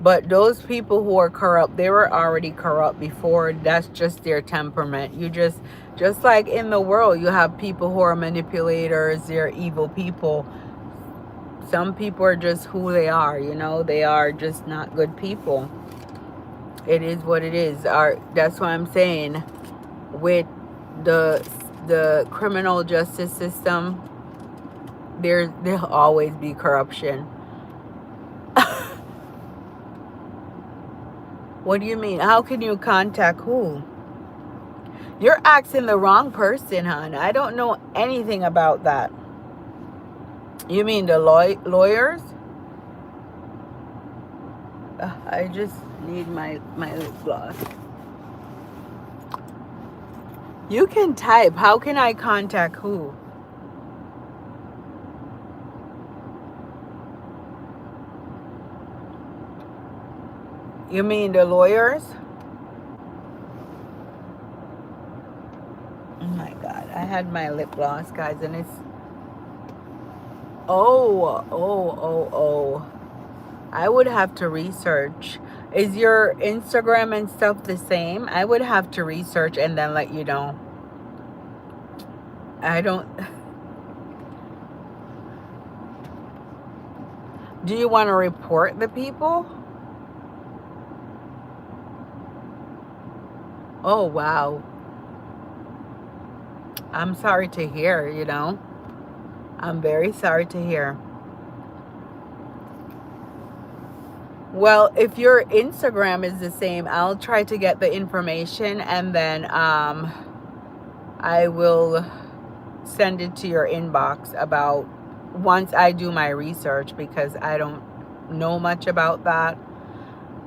But those people who are corrupt, they were already corrupt before. That's just their temperament. Just like in the world, you have people who are manipulators, they're evil people. Some people are just who they are, they are just not good people. It is what it is. That's what I'm saying. With the criminal justice system, there'll always be corruption. What do you mean? How can you contact who? You're asking the wrong person, hon. I don't know anything about that. You mean the lawyers? I just need my lip gloss. You can type. How can I contact who? You mean the lawyers? I had my lip gloss, guys, and it's... Oh. I would have to research. Is your Instagram and stuff the same? I would have to research and then let you know. I don't... Do you want to report the people? Oh, wow. I'm sorry to hear, you know. I'm very sorry to hear. Well, if your Instagram is the same, I'll try to get the information, and then I will send it to your inbox about once I do my research, because I don't know much about that.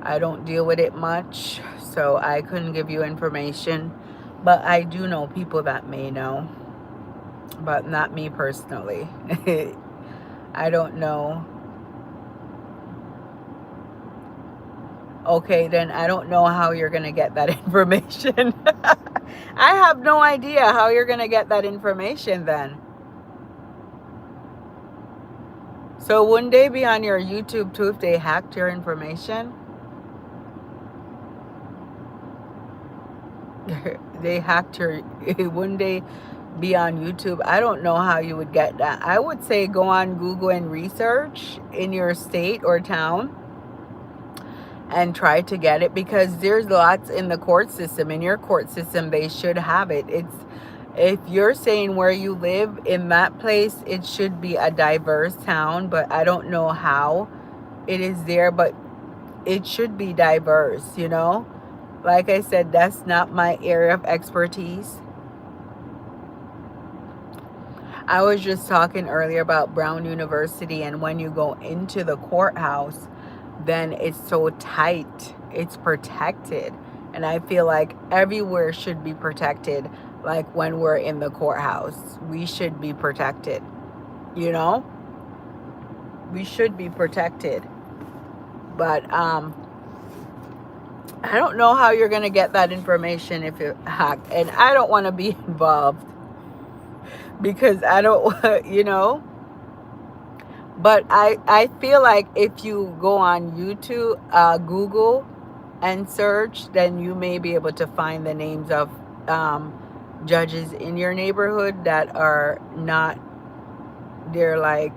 I don't deal with it much, so I couldn't give you information. But I do know people that may know, but not me personally. I don't know. Okay, then I don't know how you're going to get that information. I have no idea how you're going to get that information then. So wouldn't they be on your YouTube too if they hacked your information? They hacked your... Wouldn't they be on YouTube? I don't know how you would get that. I would say go on Google and research in your state or town and try to get it, because there's lots in the court system. In your court system, they should have it. It's... If you're saying where you live, in that place, it should be a diverse town, but I don't know how it is there, but it should be diverse, you know? Like I said, that's not my area of expertise. I was just talking earlier about Brown University, and when you go into the courthouse, then it's so tight. It's protected. And I feel like everywhere should be protected. Like when we're in the courthouse, we should be protected. You know? We should be protected. But I don't know how you're going to get that information if you're hacked. And I don't want to be involved, because I don't, you know. But I feel like if you go on YouTube, Google, and search, then you may be able to find the names of judges in your neighborhood that are not... They're like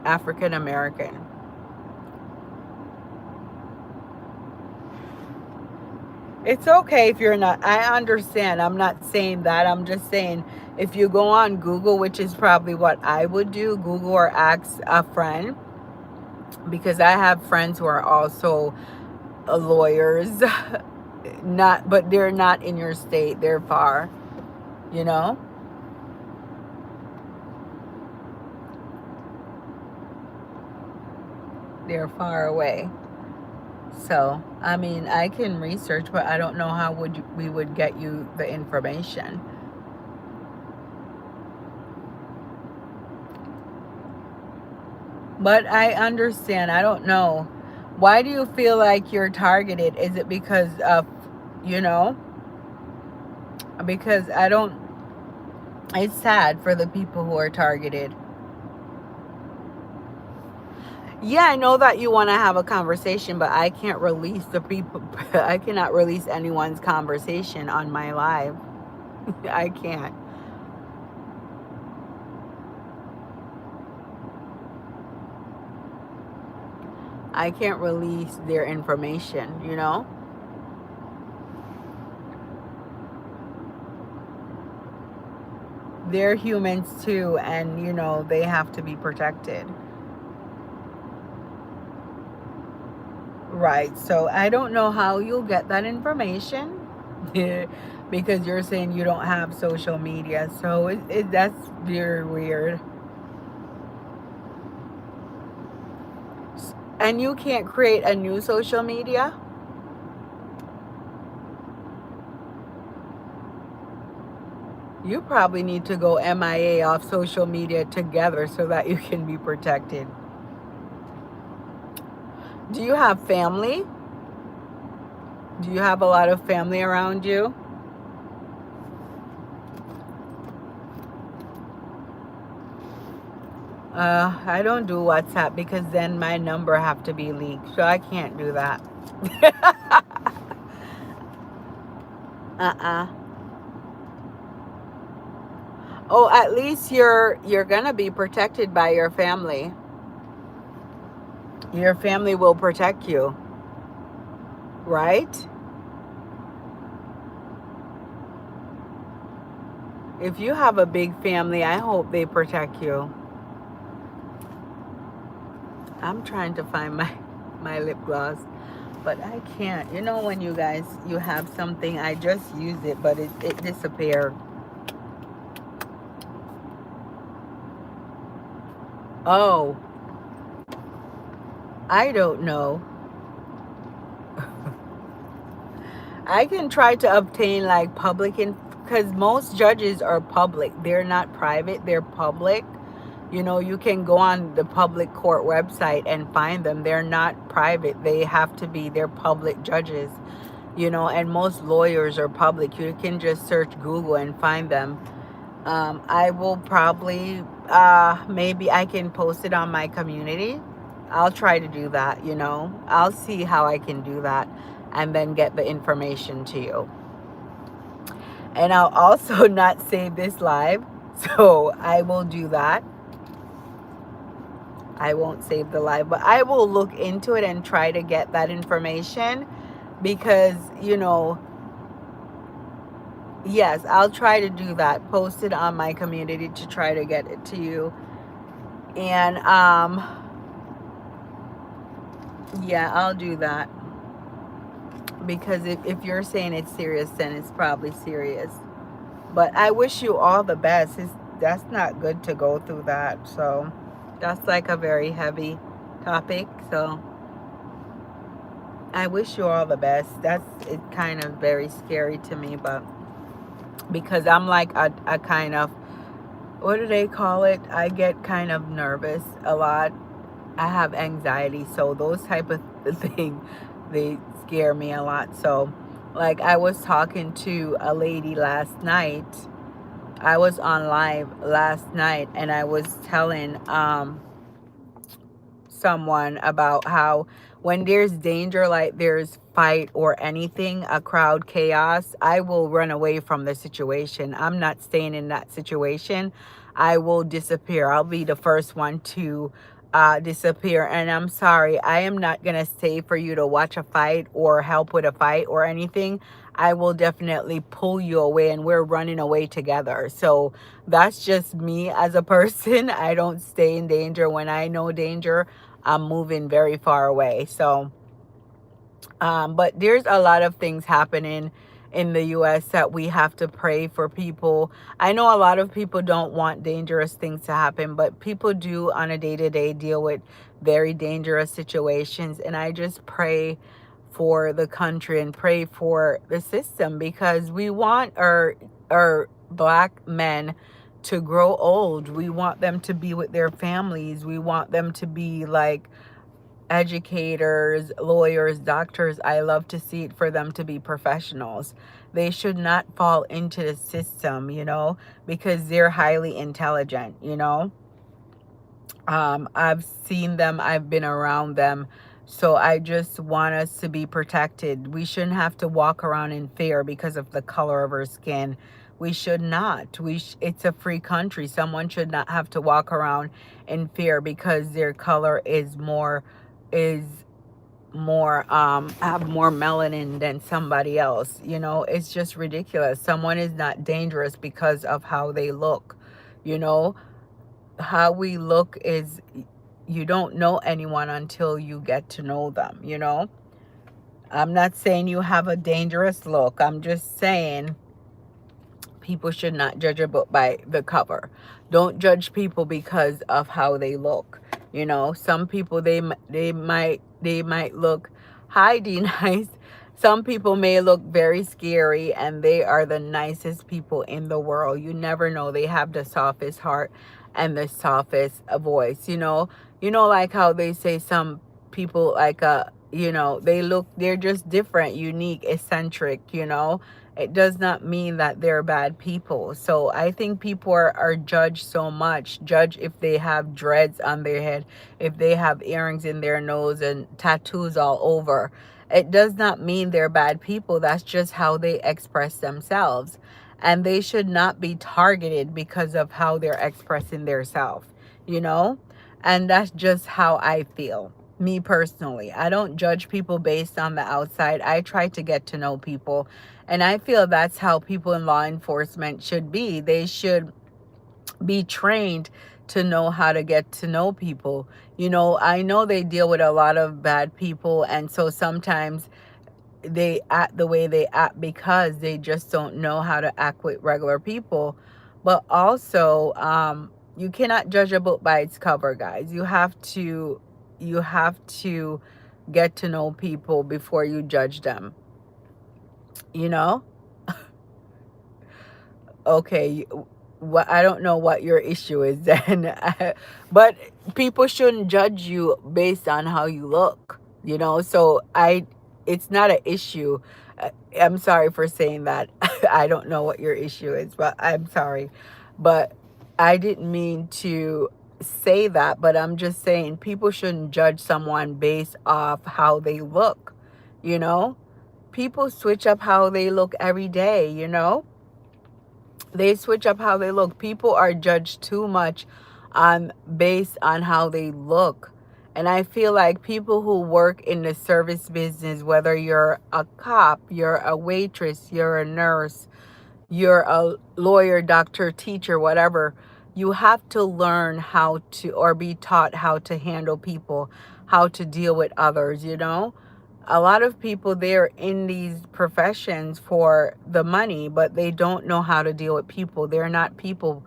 African American. It's okay if you're not. I understand. I'm not saying that. I'm just saying if you go on Google, which is probably what I would do, Google or ask a friend, because I have friends who are also lawyers, but they're not in your state. They're far, you know. They're far away. So, I mean, I can research, but I don't know how we would get you the information. But I understand. I don't know. Why do you feel like you're targeted? Is it because of, you know? Because I don't... It's sad for the people who are targeted. Yeah, I know that you want to have a conversation, but I can't release the people. I cannot release anyone's conversation on my live. I can't. I can't release their information, you know? They're humans too, and, you know, they have to be protected. Right. So I don't know how you'll get that information because you're saying you don't have social media. So that's very weird. And you can't create a new social media? You probably need to go MIA off social media together so that you can be protected. Do you have family? Do you have a lot of family around you? I don't do WhatsApp because then my number have to be leaked, so I can't do that. uh-uh. Oh, at least you're gonna be protected by your family. Your family will protect you, right? If you have a big family, I hope they protect you. I'm trying to find my lip gloss, but I can't. You know when you have something, I just use it, but it disappeared. Oh, I don't know. I can try to obtain like public because most judges are public. They're not private, they're public. You know, you can go on the public court website and find them. They're not private. They have to be, they're public judges, you know, and most lawyers are public. You can just search Google and find them. I will probably, maybe I can post it on my community. I'll try to do that, you know. I'll see how I can do that and then get the information to you. And I'll also not save this live. So I will do that. I won't save the live, but I will look into it and try to get that information because, you know, yes, I'll try to do that. Post it on my community to try to get it to you. And yeah, I'll do that because if you're saying it's serious, then it's probably serious. But I wish you all the best. That's not good to go through that. So that's like a very heavy topic. So I wish you all the best. It's kind of very scary to me, but because I'm like a kind of, what do they call it? I get kind of nervous a lot. I have anxiety, so those type of things, they scare me a lot. So like I was talking to a lady last night. I was on live last night and I was telling someone about how when there's danger, like there's fight or anything, a crowd chaos, I will run away from the situation. I'm not staying in that situation. I will disappear. I'll be the first one to disappear. And I'm sorry, I am not going to stay for you to watch a fight or help with a fight or anything. I will definitely pull you away and we're running away together. So that's just me as a person. I don't stay in danger. When I know danger, I'm moving very far away. So but there's a lot of things happening in the US that we have to pray for people. I know a lot of people don't want dangerous things to happen, but people do on a day-to-day deal with very dangerous situations. And I just pray for the country and pray for the system because we want our black men to grow old. We want them to be with their families. We want them to be like educators, lawyers, doctors. I love to see it for them to be professionals. They should not fall into the system, you know, because they're highly intelligent, you know. I've seen them, I've been around them. So I just want us to be protected. We shouldn't have to walk around in fear because of the color of our skin. We should not. It's a free country. Someone should not have to walk around in fear because their color is more have more melanin than somebody else. You know, it's just ridiculous. Someone is not dangerous because of how they look. You know, how we look is, you don't know anyone until you get to know them, you know. I'm not saying you have a dangerous look. I'm just saying people should not judge a book by the cover. Don't judge people because of how they look. You know, some people they might look highly nice. Some people may look very scary and they are the nicest people in the world. You never know. They have the softest heart and the softest voice, you know. You know, like how they say some people like you know, they're just different, unique, eccentric, you know. it does not mean that they're bad people. So I think people are judged so much. Judge if they have dreads on their head, if they have earrings in their nose and tattoos all over. It does not mean they're bad people. That's just how they express themselves. And they should not be targeted because of how they're expressing themselves, you know? And that's just how I feel. Me personally, I don't judge people based on the outside. I try to get to know people, and I feel that's how people in law enforcement should be. They should be trained to know how to get to know people. You know, I know they deal with a lot of bad people, and so sometimes they act the way they act because they just don't know how to act with regular people. But also, you cannot judge a book by its cover, guys. You have to get to know people before you judge them, you know? Okay, what, I don't know what your issue is then. But people shouldn't judge you based on how you look, you know? So it's not an issue. I'm sorry for saying that. I don't know what your issue is, but I'm sorry. But I didn't mean to say that, but I'm just saying people shouldn't judge someone based off how they look, you know? People switch up how they look every day, you know? They switch up how they look. People are judged too much on based on how they look. And I feel like people who work in the service business, whether you're a cop, you're a waitress, you're a nurse, you're a lawyer, doctor, teacher, whatever, you have to learn how to, or be taught how to handle people, how to deal with others, you know? A lot of people, they're in these professions for the money, but they don't know how to deal with people. They're not people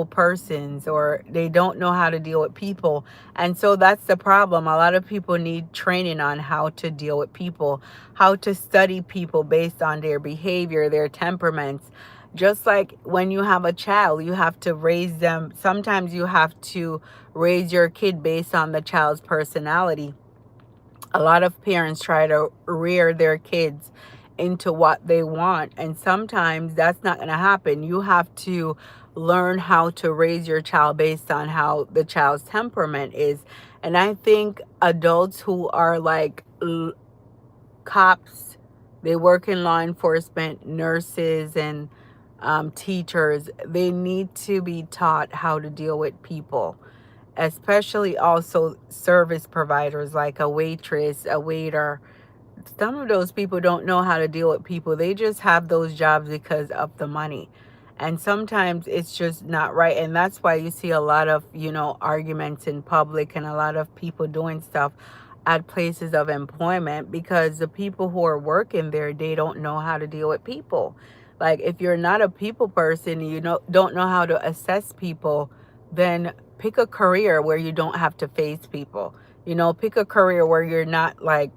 persons, or they don't know how to deal with people. And so that's the problem. A lot of people need training on how to deal with people, how to study people based on their behavior, their temperaments. Just like when you have a child, you have to raise them. Sometimes you have to raise your kid based on the child's personality. A lot of parents try to rear their kids into what they want, and sometimes that's not going to happen. You have to learn how to raise your child based on how the child's temperament is. And I think adults who are like cops, they work in law enforcement, nurses, and teachers, they need to be taught how to deal with people, especially also service providers like a waitress, a waiter. Some of those people don't know how to deal with people. They just have those jobs because of the money. And sometimes it's just not right. And that's why you see a lot of, arguments in public, and a lot of people doing stuff at places of employment, because the people who are working there, they don't know how to deal with people. Like, if you're not a people person, don't know how to assess people, then pick a career where you don't have to face people. Pick a career where you're not like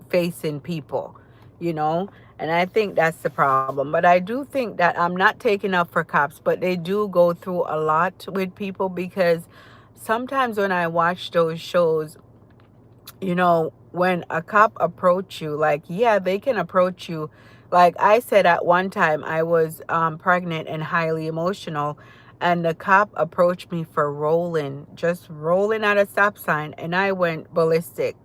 facing people, you know? And I think that's the problem. But I do think that I'm not taking up for cops, but they do go through a lot with people, because sometimes when I watch those shows, when a cop approach you, like, yeah, they can approach you. Like I said, at one time I was pregnant and highly emotional, and the cop approached me for just rolling at a stop sign, and I went ballistic.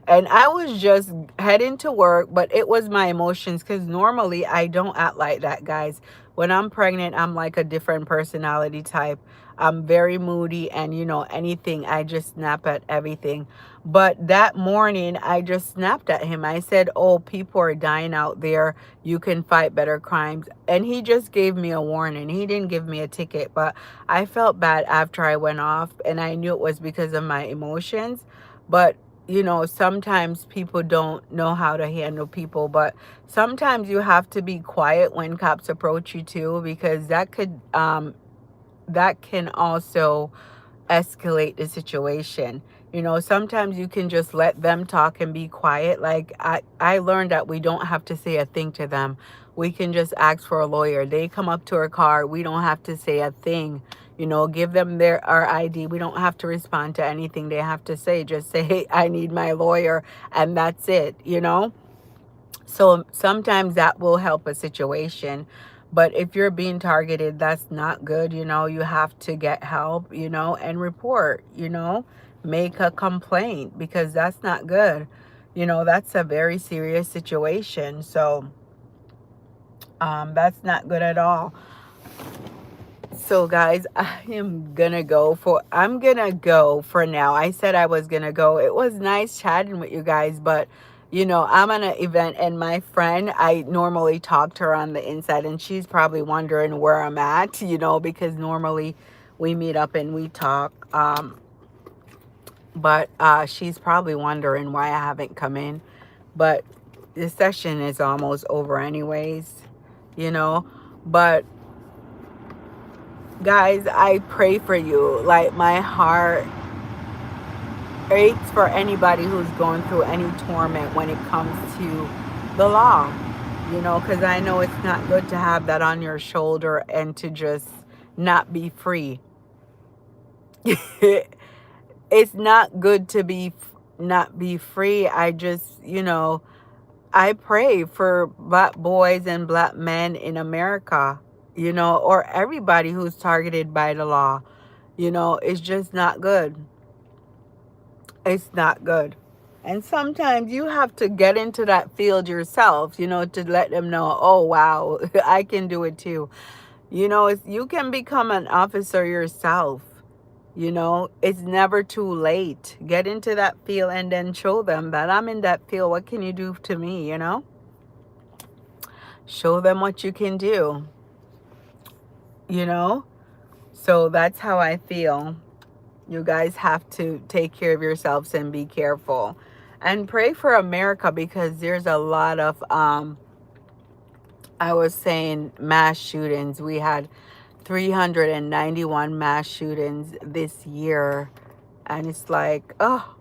And I was just heading to work, but it was my emotions, because normally I don't act like that, guys. When I'm pregnant, I'm like a different personality type. I'm very moody, and anything, I just snap at everything. But that morning, I just snapped at him. I said, "Oh, people are dying out there. You can fight better crimes." And he just gave me a warning. He didn't give me a ticket, but I felt bad after I went off, and I knew it was because of my emotions. But sometimes people don't know how to handle people, but sometimes you have to be quiet when cops approach you too, because that can also escalate the situation. Sometimes you can just let them talk and be quiet. Like I learned that we don't have to say a thing to them. We can just ask for a lawyer. They come up to our car. We don't have to say a thing. Give them our ID. We don't have to respond to anything they have to say. Just say, "Hey, I need my lawyer," and that's it. So sometimes that will help a situation. But if you're being targeted, that's not good. You have to get help, and report, make a complaint, because that's not good. That's a very serious situation. So that's not good at all. So guys, I'm gonna go for now. I said I was gonna go. It was nice chatting with you guys, but I'm on an event, and my friend, I normally talk to her on the inside, and she's probably wondering where I'm at, because normally we meet up and we talk. But she's probably wondering why I haven't come in. But the session is almost over anyways, you know. But guys, I pray for you. Like, my heart aches for anybody who's going through any torment when it comes to the law, because I know it's not good to have that on your shoulder and to just not be free. It's not good to not be free. I just, I pray for black boys and black men in America, or everybody who's targeted by the law. It's just not good. It's not good. And sometimes you have to get into that field yourself, to let them know, oh, wow, I can do it too. You can become an officer yourself. It's never too late. Get into that field and then show them that I'm in that field. What can you do to me, Show them what you can do, you know? So that's how I feel. You guys have to take care of yourselves and be careful. And pray for America, because there's a lot of, I was saying, mass shootings. We had 391 mass shootings this year. And it's like, oh,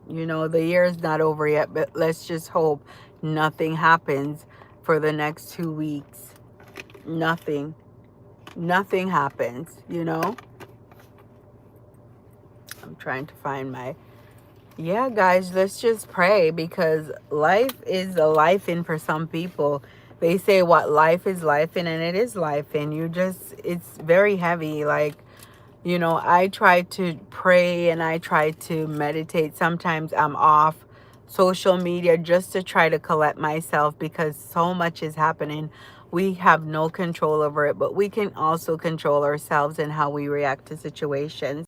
the year is not over yet, but let's just hope nothing happens for the next 2 weeks. Nothing happens, I'm trying to find yeah, guys, let's just pray, because life is a life in for some people. They say what life is life in, and it is life in. It's very heavy. Like, I try to pray and I try to meditate. Sometimes I'm off social media just to try to collect myself, because so much is happening. We have no control over it, but we can also control ourselves and how we react to situations.